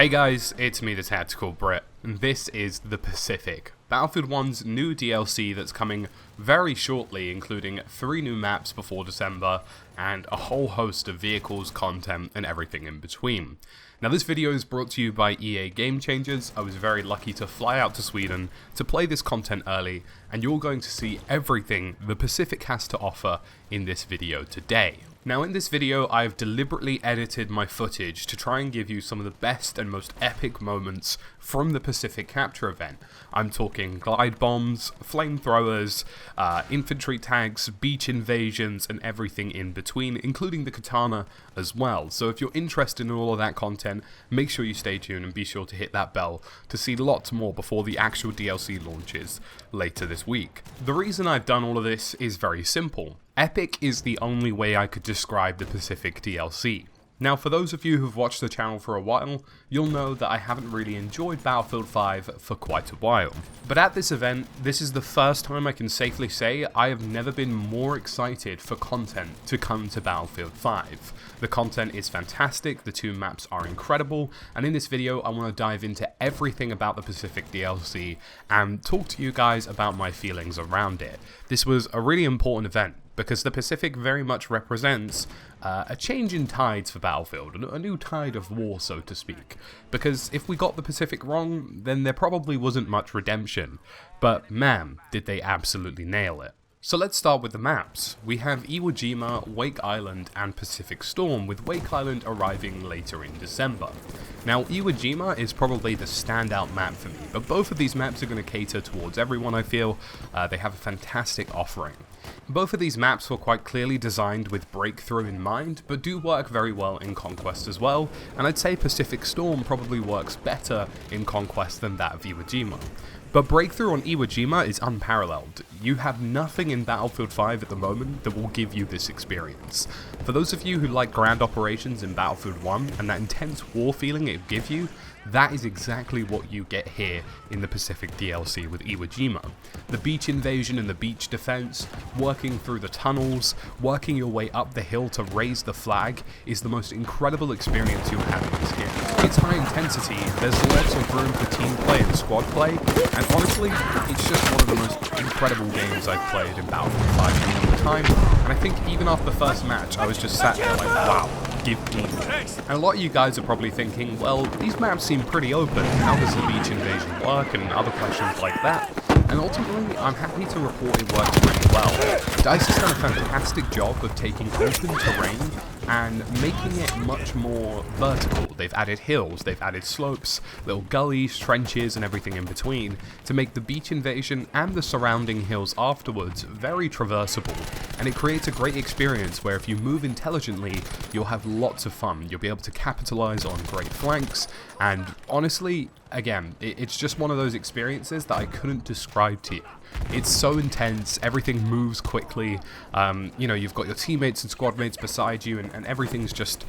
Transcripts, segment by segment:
Hey guys, it's me, TheTacticalBrit, and this is The Pacific, Battlefield 1's new DLC that's coming very shortly, including 3 new maps before December, and a whole host of vehicles, content, and everything in between. Now this video is brought to you by EA GameChangers. I was very lucky to fly out to Sweden to play this content early, and you're going to see everything The Pacific has to offer in this video today. Now in this video, I've deliberately edited my footage to try and give you some of the best and most epic moments from the Pacific Capture event. I'm talking glide bombs, flamethrowers, infantry tanks, beach invasions, and everything in between, including the Katana as well. So if you're interested in all of that content, make sure you stay tuned and be sure to hit that bell to see lots more before the actual DLC launches later this week. The reason I've done all of this is very simple. Epic is the only way I could describe the Pacific DLC. Now for those of you who've watched the channel for a while, you'll know that I haven't really enjoyed Battlefield 5 for quite a while. But at this event, this is the first time I can safely say I have never been more excited for content to come to Battlefield 5. The content is fantastic, the 2 maps are incredible, and in this video I want to dive into everything about the Pacific DLC and talk to you guys about my feelings around it. This was a really important event, because the Pacific very much represents a change in tides for Battlefield, a new tide of war, so to speak. Because if we got the Pacific wrong, then there probably wasn't much redemption. But man, did they absolutely nail it. So let's start with the maps. We have Jima, Wake Island, and Pacific Storm, with Wake Island arriving later in December. Now, Jima is probably the standout map for me, but both of these maps are going to cater towards everyone, I feel. They have a fantastic offering. Both of these maps were quite clearly designed with Breakthrough in mind, but do work very well in Conquest as well, and I'd say Pacific Storm probably works better in Conquest than that of Jima. But Breakthrough on Jima is unparalleled. You have nothing in Battlefield 5 at the moment that will give you this experience. For those of you who like grand operations in Battlefield 1 and that intense war feeling it gives you, that is exactly what you get here in the Pacific DLC with Jima. The beach invasion and the beach defense, working through the tunnels, working your way up the hill to raise the flag is the most incredible experience you'll have in this game. It's high intensity, there's lots of room for team play and squad play, and honestly, it's just one of the most incredible games I've played in Battlefield 5 in a long time, and I think even after the first match, I was just sat there like, wow. Give me more. And a lot of you guys are probably thinking, well, these maps seem pretty open, how does the beach invasion work, and other questions like that. And ultimately, I'm happy to report it works pretty well. DICE has done a fantastic job of taking open terrain and making it much more vertical. They've added hills, they've added slopes, little gullies, trenches, and everything in between to make the beach invasion and the surrounding hills afterwards very traversable. And it creates a great experience where if you move intelligently, you'll have lots of fun. You'll be able to capitalize on great flanks, and honestly, again, it's just one of those experiences that I couldn't describe to you. It's so intense, everything moves quickly, you know, you've got your teammates and squad mates beside you, and everything's just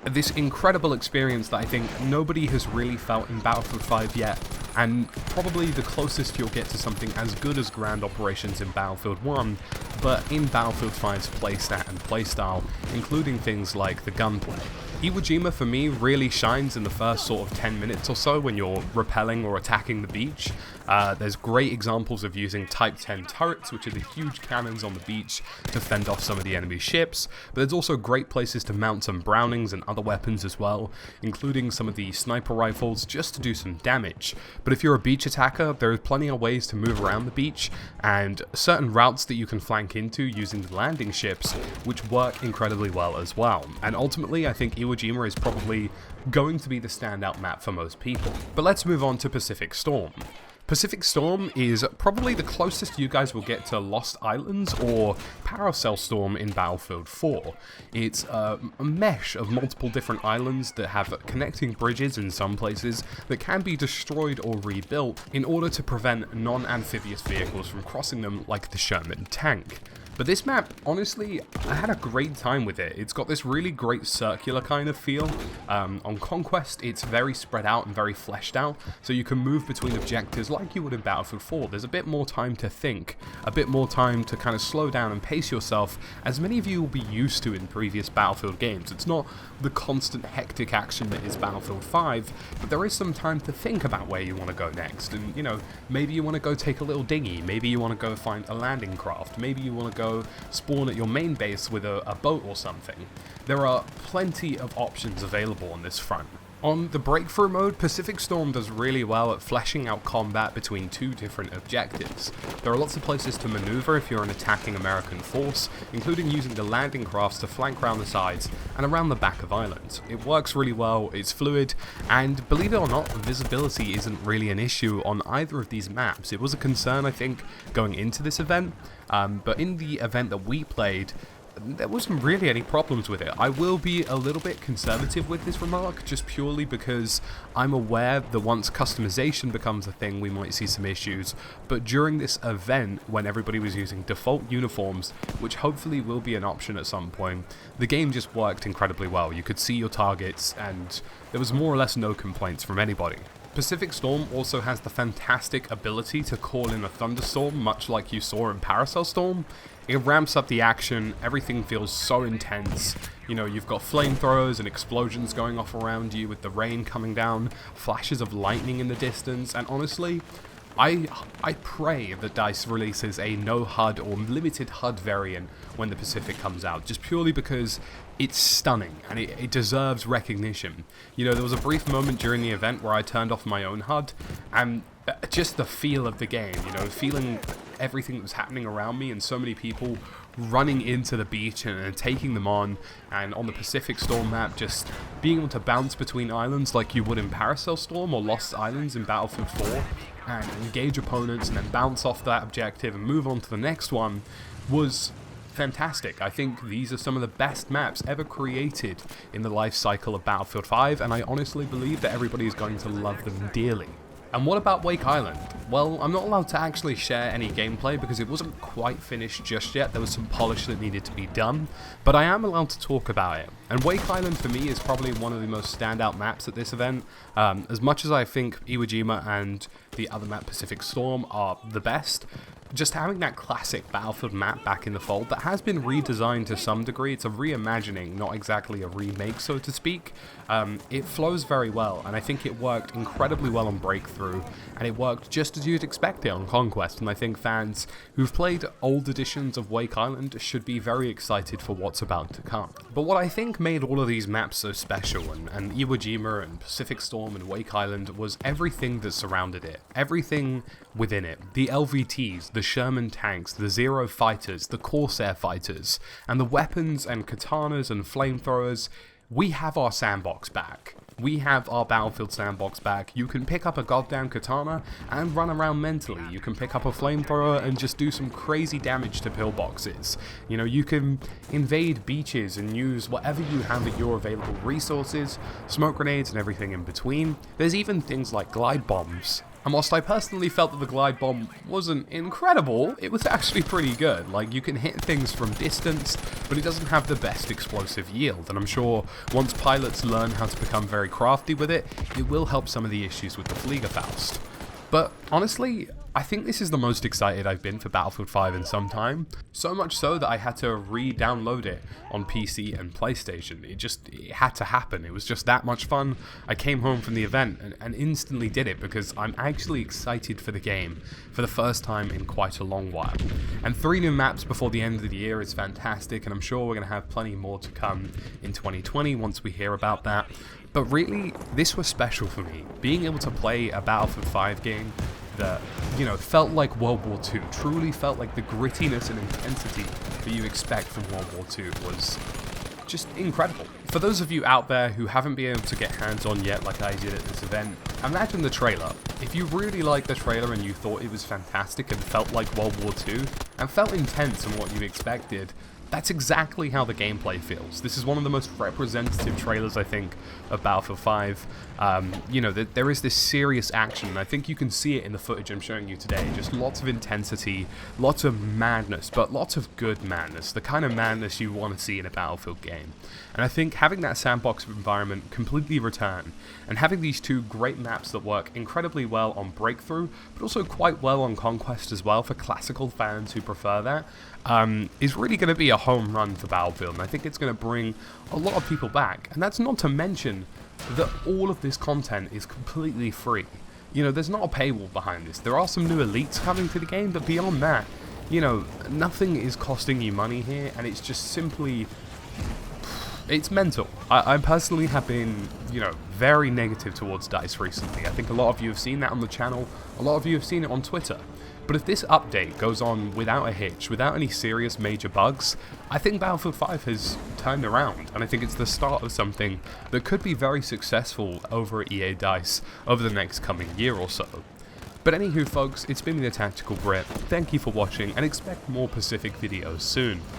this incredible experience that I think nobody has really felt in Battlefield 5 yet, and probably the closest you'll get to something as good as grand operations in Battlefield 1, but in Battlefield 5's playstat and playstyle, including things like the gunplay. Jima for me really shines in the first sort of 10 minutes or so when you're repelling or attacking the beach. There's great examples of using Type 10 turrets, which are the huge cannons on the beach, to fend off some of the enemy ships, but there's also great places to mount some Brownings and other weapons as well, including some of the sniper rifles just to do some damage. But if you're a beach attacker, there are plenty of ways to move around the beach, and certain routes that you can flank into using the landing ships, which work incredibly well as well. And ultimately, I think Jima is probably going to be the standout map for most people. But let's move on to Pacific Storm. Pacific Storm is probably the closest you guys will get to Lost Islands or Paracel Storm in Battlefield 4. It's a mesh of multiple different islands that have connecting bridges in some places that can be destroyed or rebuilt in order to prevent non-amphibious vehicles from crossing them like the Sherman tank. But this map, honestly, I had a great time with it. It's got this really great circular kind of feel. On Conquest, it's very spread out and very fleshed out, so you can move between objectives like you would in Battlefield 4. There's a bit more time to think, a bit more time to kind of slow down and pace yourself, as many of you will be used to in previous Battlefield games. It's not the constant hectic action that is Battlefield 5, but there is some time to think about where you want to go next. And, you know, maybe you want to go take a little dinghy, maybe you want to go find a landing craft, maybe you want to go spawn at your main base with a boat or something. There are plenty of options available on this front. On the breakthrough mode, Pacific Storm does really well at fleshing out combat between two different objectives. There are lots of places to maneuver if you're an attacking American force, including using the landing crafts to flank around the sides and around the back of islands. It works really well, it's fluid, and believe it or not, visibility isn't really an issue on either of these maps. It was a concern, I think, going into this event, but in the event that we played, there wasn't really any problems with it. I will be a little bit conservative with this remark, just purely because I'm aware that once customization becomes a thing, we might see some issues. But during this event, when everybody was using default uniforms, which hopefully will be an option at some point, the game just worked incredibly well. You could see your targets, and there was more or less no complaints from anybody. Pacific Storm also has the fantastic ability to call in a thunderstorm, much like you saw in Paracel Storm. It ramps up the action, everything feels so intense. You know, you've got flamethrowers and explosions going off around you with the rain coming down, flashes of lightning in the distance, and honestly, I pray that DICE releases a no HUD or limited HUD variant when the Pacific comes out, just purely because it's stunning and it deserves recognition. You know, there was a brief moment during the event where I turned off my own HUD, and just the feel of the game, you know, feeling everything that was happening around me and so many people running into the beach and taking them on, and on the Pacific Storm map just being able to bounce between islands like you would in Paracel Storm or Lost Islands in Battlefield 4 and engage opponents and then bounce off that objective and move on to the next one was fantastic. I think these are some of the best maps ever created in the life cycle of Battlefield 5, and I honestly believe that everybody is going to love them dearly. And what about Wake Island? Well, I'm not allowed to actually share any gameplay because it wasn't quite finished just yet. There was some polish that needed to be done, but I am allowed to talk about it. And Wake Island for me is probably one of the most standout maps at this event. As much as I think Iwo Jima and the other map Pacific Storm are the best, just having that classic Battlefield map back in the fold that has been redesigned to some degree, it's a reimagining, not exactly a remake, so to speak. It flows very well, and I think it worked incredibly well on Breakthrough, and it worked just as you'd expect it on Conquest, and I think fans who've played old editions of Wake Island should be very excited for what's about to come. But what I think made all of these maps so special, and Iwo Jima and Pacific Storm and Wake Island, was everything that surrounded it, everything within it. The LVTs, the Sherman tanks, the Zero fighters, the Corsair fighters, and the weapons and katanas and flamethrowers. We have our sandbox back. We have our Battlefield sandbox back. You can pick up a goddamn katana and run around mentally. You can pick up a flamethrower and just do some crazy damage to pillboxes. You know, you can invade beaches and use whatever you have at your available resources, smoke grenades and everything in between. There's even things like glide bombs. And whilst I personally felt that the glide bomb wasn't incredible, it was actually pretty good. Like, you can hit things from distance, but it doesn't have the best explosive yield. And I'm sure once pilots learn how to become very crafty with it, it will help some of the issues with the Fliegerfaust. But honestly, I think this is the most excited I've been for Battlefield 5 in some time. So much so that I had to re-download it on PC and PlayStation. It had to happen. It was just that much fun. I came home from the event and instantly did it because I'm actually excited for the game for the first time in quite a long while. And 3 new maps before the end of the year is fantastic, and I'm sure we're going to have plenty more to come in 2020 once we hear about that. But really, this was special for me. Being able to play a Battlefield 5 game that, you know, felt like World War II, truly felt like the grittiness and intensity that you expect from World War II was just incredible. For those of you out there who haven't been able to get hands on yet like I did at this event, imagine the trailer. If you really liked the trailer and you thought it was fantastic and felt like World War II, and felt intense in what you expected, that's exactly how the gameplay feels. This is one of the most representative trailers, I think, of Battlefield 5. You know, there is this serious action, and I think you can see it in the footage I'm showing you today. Just lots of intensity, lots of madness, but lots of good madness, the kind of madness you want to see in a Battlefield game. And I think having that sandbox environment completely return, and having these two great maps that work incredibly well on Breakthrough, but also quite well on Conquest as well for classical fans who prefer that, is really going to be a home run for Battlefield, and I think it's going to bring a lot of people back. And that's not to mention that all of this content is completely free. You know, there's not a paywall behind this. There are some new elites coming to the game, but beyond that, you know, nothing is costing you money here, and it's just simply... it's mental. I personally have been, you know, very negative towards DICE recently. I think a lot of you have seen that on the channel, a lot of you have seen it on Twitter. But if this update goes on without a hitch, without any serious major bugs, I think Battlefield 5 has turned around, and I think it's the start of something that could be very successful over at EA DICE over the next coming year or so. But anywho folks, it's been me, TheTacticalBrit. Thank you for watching, and expect more Pacific videos soon.